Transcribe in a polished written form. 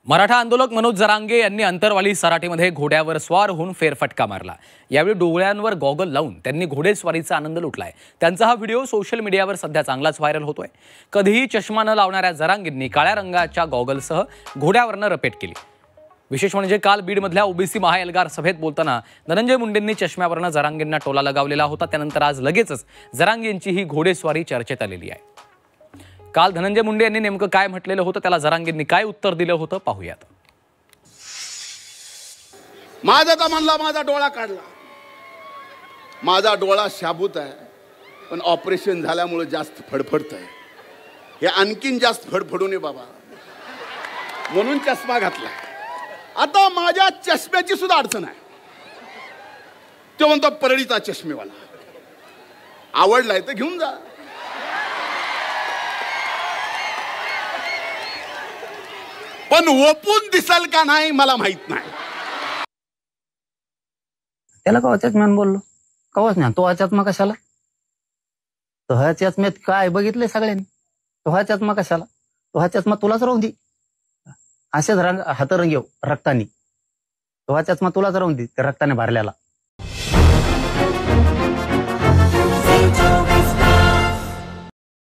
मराठा आंदोलक मनोज जरांगे यांनी अंतरवाली सराटीमध्ये घोड्यावर स्वार होऊन फेरफटका मारला। यावेळी डोळ्यांवर गॉगल लावून त्यांनी घोडेस्वारीचा आनंद लुटलाय। त्यांचा हा व्हिडिओ सोशल मीडियावर सध्या चांगलाच व्हायरल होतोय। कधीही चष्मा न लावणाऱ्या जरांगेंनी काळ्या रंगाच्या गॉगलसह घोड्यावरनं रपेट केली। विशेष म्हणजे काल बीडमधल्या ओबीसी महाएल्गार सभेत बोलताना धनंजय मुंडेंनी चष्म्यावरनं जरांगेंना टोला लगावलेला होता। त्यानंतर आज लगेचच जरांगेंची ही घोडेस्वारी चर्चेत आलेली आहे। काल धनंजय मुंडे यांनी नेमकं काय म्हटलेलं होतं, त्याला जरांगेंनी काय उत्तर दिलं होतं पाहूयात। माझा तर म्हणला माझा डोळा काढला, माझा डोळा शाबूत आहे, पण ऑपरेशन झाल्यामुळे जास्त फडफडत आहे। हे आणखीन जास्त फडफडू नये बाबा, म्हणून चष्मा घातला। आता माझ्या चष्म्याची सुद्धा अडचण आहे। तो म्हणतो परळीचा चष्मेवाला, आवडलाय तर घेऊन जा। पण ओपून दिसल का नाही मला माहित नाही। त्याला कवाच्याच मॅन बोललो, कवाच नाही तो आचत्मा कशाला, तो हा चष्म्यात काय बघितलंय सगळ्यांनी, तो हा चष्मा कशाला, तो हा चष्मा तुलाच राहून दे, असेच हात रंगेव रक्तानी, तो हा चष्मा तुलाच राहून दे, त्या रक्ताने भरलेला।